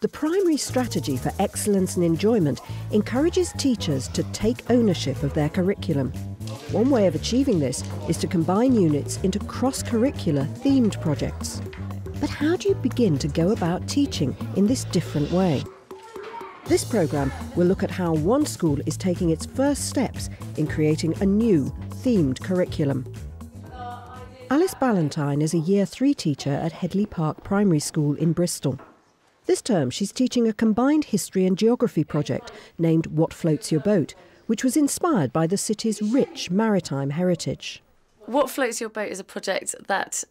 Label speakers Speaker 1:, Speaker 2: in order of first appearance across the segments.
Speaker 1: The primary strategy for excellence and enjoyment encourages teachers to take ownership of their curriculum. One way of achieving this is to combine units into cross-curricular themed projects. But how do you begin to go about teaching in this different way? This programme will look at how one school is taking its first steps in creating a new themed curriculum. Alice Ballantine is a Year 3 teacher at Headley Park Primary School in Bristol. This term she's teaching a combined history and geography project named What Floats Your Boat, which was inspired by the city's rich maritime heritage.
Speaker 2: What Floats Your Boat is a project that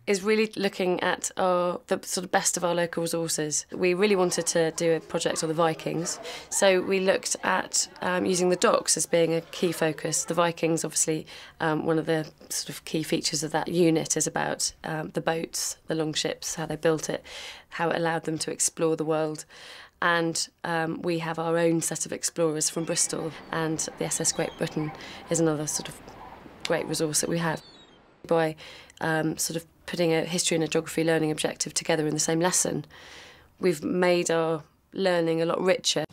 Speaker 2: is really looking at the sort of best of our local resources. We really wanted to do a project on the Vikings, so we looked at using the docks as being a key focus. The Vikings, obviously, one of the sort of key features of that unit is about the boats, the long ships, how they built it, how it allowed them to explore the world. And we have our own set of explorers from Bristol, and the SS Great Britain is another sort of great resource that we have. By sort of putting a history and a geography learning objective together in the same lesson, we've made our learning a lot richer.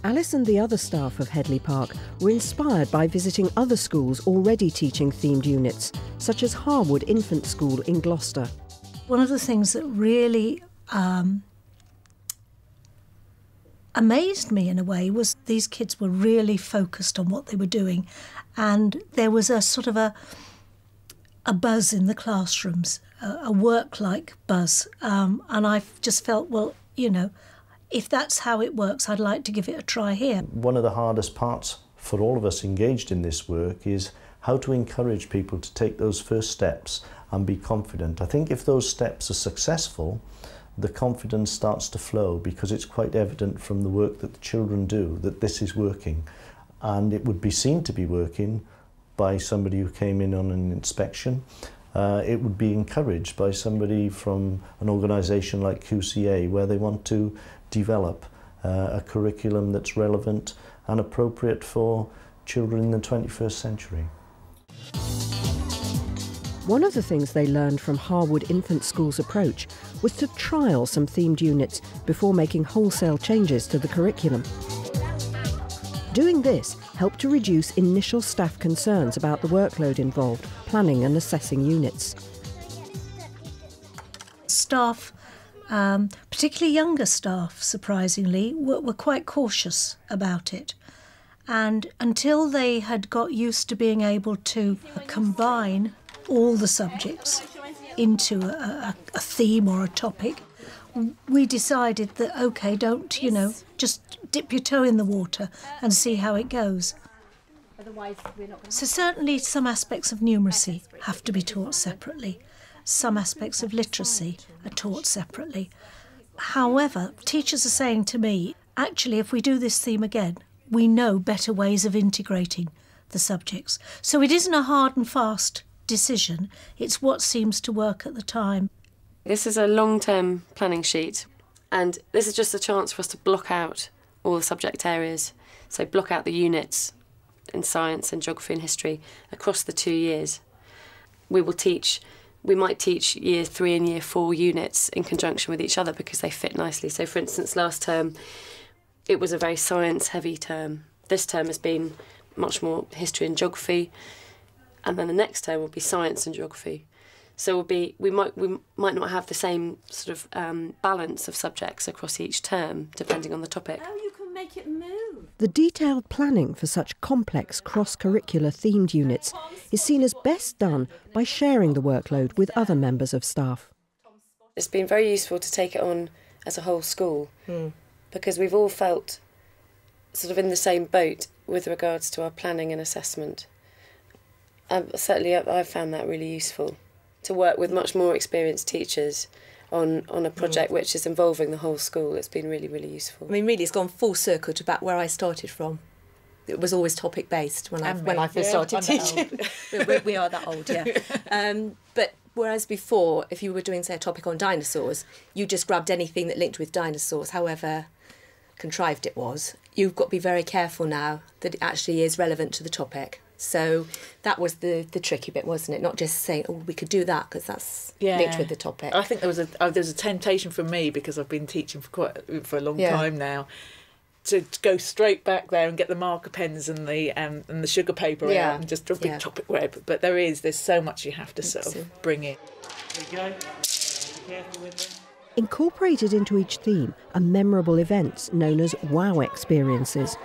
Speaker 1: Alice and the other staff of Headley Park were inspired by visiting other schools already teaching themed units, such as Harwood Infant School in Gloucester.
Speaker 3: One of the things that really amazed me in a way was these kids were really focused on what they were doing, and there was a sort of a buzz in the classrooms, a work-like buzz, and I just felt, well, you know, if that's how it works, I'd like to give it a try here.
Speaker 4: One of the hardest parts for all of us engaged in this work is how to encourage people to take those first steps and be confident. I think if those steps are successful, the confidence starts to flow, because it's quite evident from the work that the children do that this is working, and it would be seen to be working by somebody who came in on an inspection. It would be encouraged by somebody from an organisation like QCA, where they want to develop a curriculum that's relevant and appropriate for children in the 21st century.
Speaker 1: One of the things they learned from Harwood Infant School's approach was to trial some themed units before making wholesale changes to the curriculum. Doing this helped to reduce initial staff concerns about the workload involved planning and assessing units.
Speaker 3: Staff, particularly younger staff, surprisingly, were quite cautious about it. And until they had got used to being able to combine all the subjects into a theme or a topic, we decided that, OK, don't, you know, just dip your toe in the water and see how it goes. So certainly some aspects of numeracy have to be taught separately. Some aspects of literacy are taught separately. However, teachers are saying to me, actually, if we do this theme again, we know better ways of integrating the subjects. So it isn't a hard and fast decision, it's what seems to work at the time.
Speaker 2: This is a long-term planning sheet, and this is just a chance for us to block out all the subject areas, so block out the units in science and geography and history across the 2 years. We might teach Year 3 and Year 4 units in conjunction with each other because they fit nicely. So for instance, last term it was a very science-heavy term. This term has been much more history and geography, and then the next term will be science and geography. So we might not have the same sort of balance of subjects across each term, depending on the topic.
Speaker 5: Oh, you can make it move.
Speaker 1: The detailed planning for such complex cross-curricular themed units is seen as best done by sharing the workload with other members of staff.
Speaker 2: It's been very useful to take it on as a whole school, because we've all felt sort of in the same boat with regards to our planning and assessment. Certainly I've found that really useful, to work with much more experienced teachers on a project which is involving the whole school. It's been really, really useful.
Speaker 5: I mean, really, it's gone full circle to back where I started from. It was always topic-based when I first started teaching. we are that old, yeah. But whereas before, if you were doing, say, a topic on dinosaurs, you just grabbed anything that linked with dinosaurs, however contrived it was. You've got to be very careful now that it actually is relevant to the topic. So that was the tricky bit, wasn't it? Not just saying, oh, we could do that because that's linked with the topic.
Speaker 6: I think there was a temptation for me, because I've been teaching for a long time now, to go straight back there and get the marker pens and the sugar paper out and just draw a big topic web. But there's so much you have to sort of bring in. There you go. Be careful with them.
Speaker 1: Incorporated into each theme are memorable events known as wow experiences.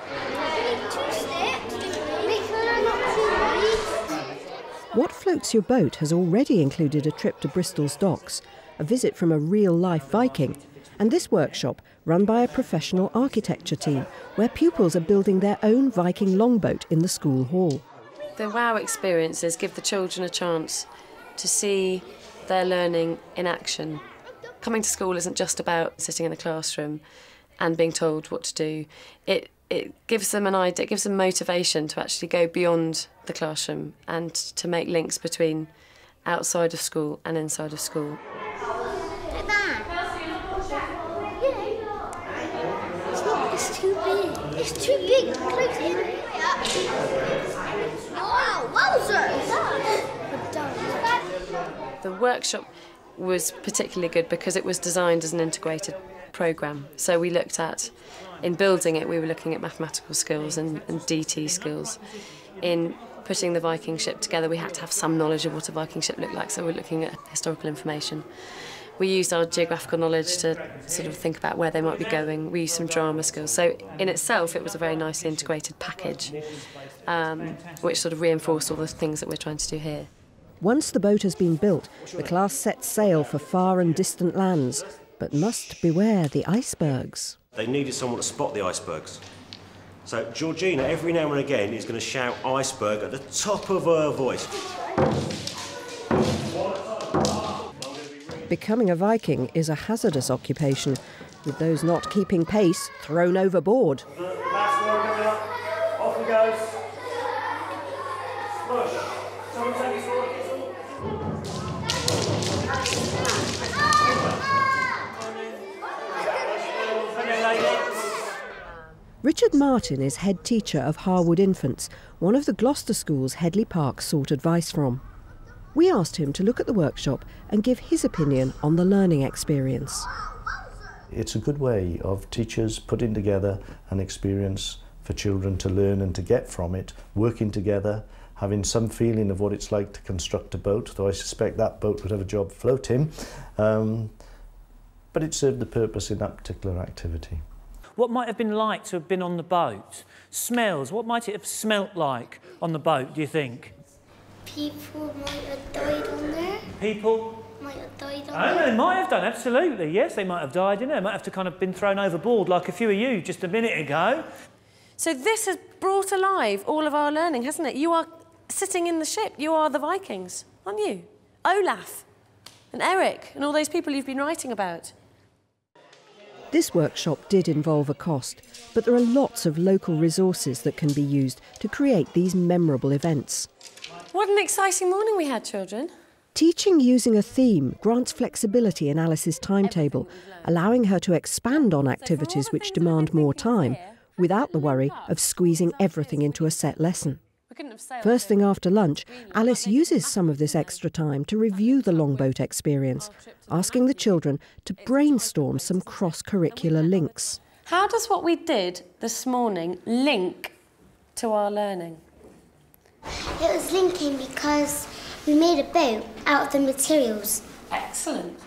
Speaker 1: What Floats Your Boat has already included a trip to Bristol's docks, a visit from a real-life Viking, and this workshop run by a professional architecture team where pupils are building their own Viking longboat in the school hall.
Speaker 2: The wow experiences give the children a chance to see their learning in action. Coming to school isn't just about sitting in the classroom and being told what to do. It gives them an idea, it gives them motivation to actually go beyond the classroom and to make links between outside of school and inside of school.
Speaker 7: Like that. It's too big. It's too big. Close in. Wow, wowzers!
Speaker 2: The workshop was particularly good because it was designed as an integrated programme. So we looked at, in building it, we were looking at mathematical skills and DT skills. In putting the Viking ship together, we had to have some knowledge of what a Viking ship looked like, so we're looking at historical information. We used our geographical knowledge to sort of think about where they might be going. We used some drama skills. So in itself, it was a very nicely integrated package, which sort of reinforced all the things that we're trying to do here.
Speaker 1: Once the boat has been built, the class sets sail for far and distant lands, but must beware the icebergs.
Speaker 8: They needed someone to spot the icebergs. So Georgina, every now and again, is going to shout iceberg at the top of her voice.
Speaker 1: Becoming a Viking is a hazardous occupation, with those not keeping pace thrown overboard.
Speaker 8: Last one coming up. Off he goes. Push. Someone take his sword.
Speaker 1: Richard Martin is head teacher of Harwood Infants, one of the Gloucester schools Headley Park sought advice from. We asked him to look at the workshop and give his opinion on the learning experience.
Speaker 4: It's a good way of teachers putting together an experience for children to learn and to get from it, working together, having some feeling of what it's like to construct a boat, though I suspect that boat would have a job floating. But it served the purpose in that particular activity.
Speaker 9: What might have been like to have been on the boat? Smells, what might it have smelt like on the boat, do you think?
Speaker 7: People might have died on there.
Speaker 9: People?
Speaker 7: Might have died on
Speaker 9: Oh,
Speaker 7: there.
Speaker 9: they might have done, absolutely. Yes, they might have died in there. Might have to kind of been thrown overboard like a few of you just a minute ago.
Speaker 2: So this has brought alive all of our learning, hasn't it? You are sitting in the ship. You are the Vikings, aren't you? Olaf and Eric and all those people you've been writing about.
Speaker 1: This workshop did involve a cost, but there are lots of local resources that can be used to create these memorable events.
Speaker 2: What an exciting morning we had, children.
Speaker 1: Teaching using a theme grants flexibility in Alice's timetable, allowing her to expand on activities which demand more time, without the worry of squeezing everything into a set lesson. First thing after lunch, Alice uses some of this extra time to review the longboat experience, asking the children to brainstorm some cross-curricular links.
Speaker 2: How does what we did this morning link to our learning?
Speaker 7: It was linking because we made a boat out of the materials.
Speaker 2: Excellent.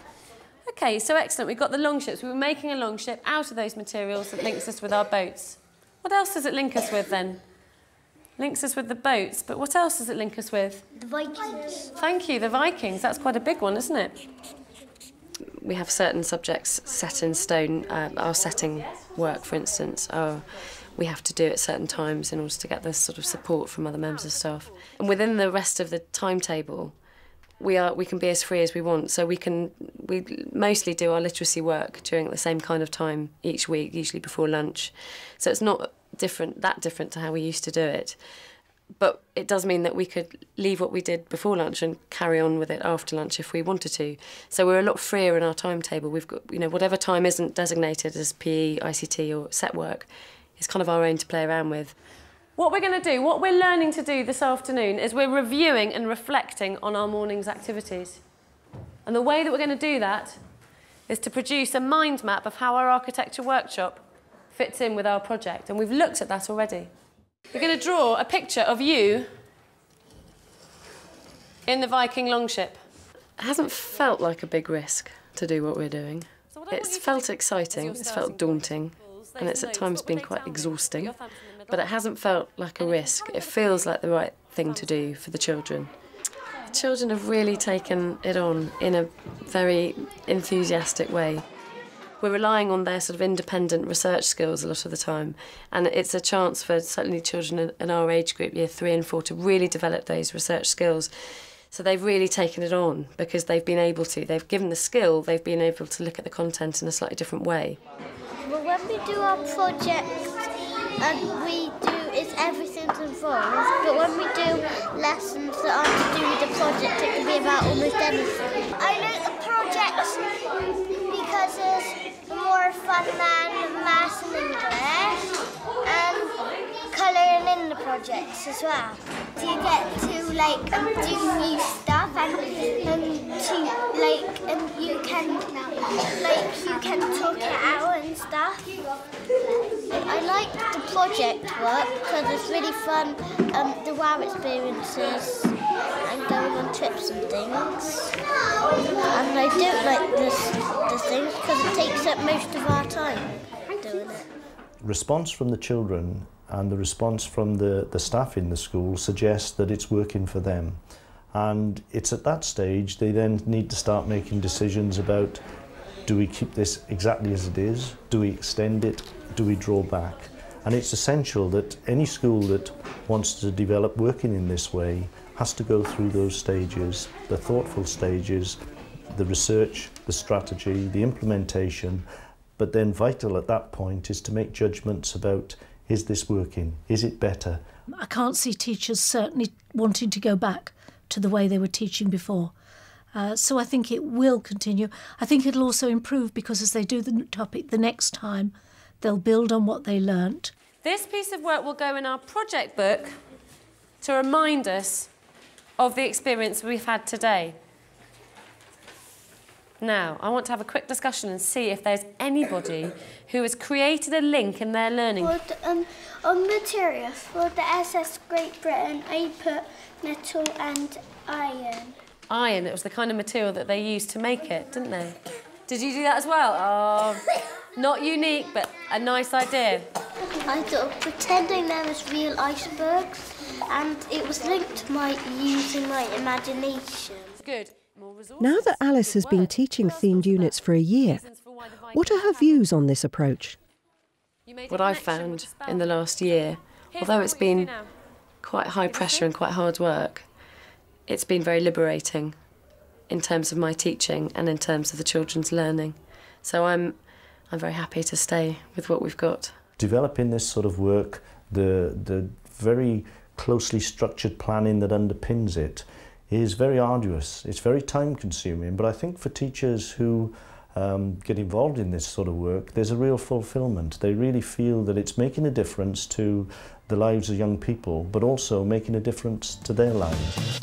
Speaker 2: OK, so excellent. We've got the longships. We were making a longship out of those materials that links us with our boats. What else does it link us with, then? Links us with the boats, but what else does it link us with?
Speaker 7: The Vikings.
Speaker 2: Thank you, the Vikings. That's quite a big one, isn't it? We have certain subjects set in stone. Our setting work, for instance, we have to do at certain times in order to get this sort of support from other members of staff. And within the rest of the timetable, we can be as free as we want. So we mostly do our literacy work during the same kind of time each week, usually before lunch. So it's not that different to how we used to do it. But it does mean that we could leave what we did before lunch and carry on with it after lunch if we wanted to. So we're a lot freer in our timetable. We've got, whatever time isn't designated as PE, ICT or set work is kind of our own to play around with. What we're going to do, what we're learning to do this afternoon is we're reviewing and reflecting on our morning's activities. And the way that we're going to do that is to produce a mind map of how our architecture workshop fits in with our project. And we've looked at that already. We're going to draw a picture of you in the Viking longship. It hasn't felt like a big risk to do what we're doing. It's felt exciting, it's felt daunting, and it's at times been quite exhausting. But it hasn't felt like a risk. It feels like the right thing to do for the children. The children have really taken it on in a very enthusiastic way. We're relying on their sort of independent research skills a lot of the time, and it's a chance for certainly children in our age group, year 3 and 4, to really develop those research skills. So they've really taken it on because they've been able to. They've given the skill, they've been able to look at the content in a slightly different way.
Speaker 7: Well, when we do our project, it's everything's involved, but when we do lessons that aren't to do with the project, it can be about almost anything. I like the projects because it's more fun than maths and English, and colouring in the projects as well. You get to do new stuff, and you can talk it out and stuff. I like the project work because it's really fun, the wow experiences and going on trips and things. And I don't like the things because it takes up most of our time doing it.
Speaker 4: Response from the children and the response from the staff in the school suggests that it's working for them. And it's at that stage they then need to start making decisions about, do we keep this exactly as it is? Do we extend it? Do we draw back? And it's essential that any school that wants to develop working in this way has to go through those stages, the thoughtful stages, the research, the strategy, the implementation, but then vital at that point is to make judgments about, is this working? Is it better?
Speaker 3: I can't see teachers certainly wanting to go back to the way they were teaching before. So I think it will continue. I think it'll also improve because as they do the topic the next time, they'll build on what they learnt.
Speaker 2: This piece of work will go in our project book to remind us of the experience we've had today. Now, I want to have a quick discussion and see if there's anybody who has created a link in their learning.
Speaker 7: On materials for the SS Great Britain, I put metal and iron.
Speaker 2: Iron, it was the kind of material that they used to make it, didn't they? Did you do that as well? Oh, not unique, but a nice idea.
Speaker 7: I thought of pretending there was real icebergs, and it was linked to using my imagination.
Speaker 2: Good.
Speaker 1: Now that Alice has been teaching themed units for a year, what are her views on this approach?
Speaker 2: What I've found in the last year, although it's been quite high pressure and quite hard work, it's been very liberating in terms of my teaching and in terms of the children's learning. So I'm very happy to stay with what we've got.
Speaker 4: Developing this sort of work, the very closely structured planning that underpins it is very arduous. It's very time consuming, but I think for teachers who get involved in this sort of work, there's a real fulfilment. They really feel that it's making a difference to the lives of young people, but also making a difference to their lives.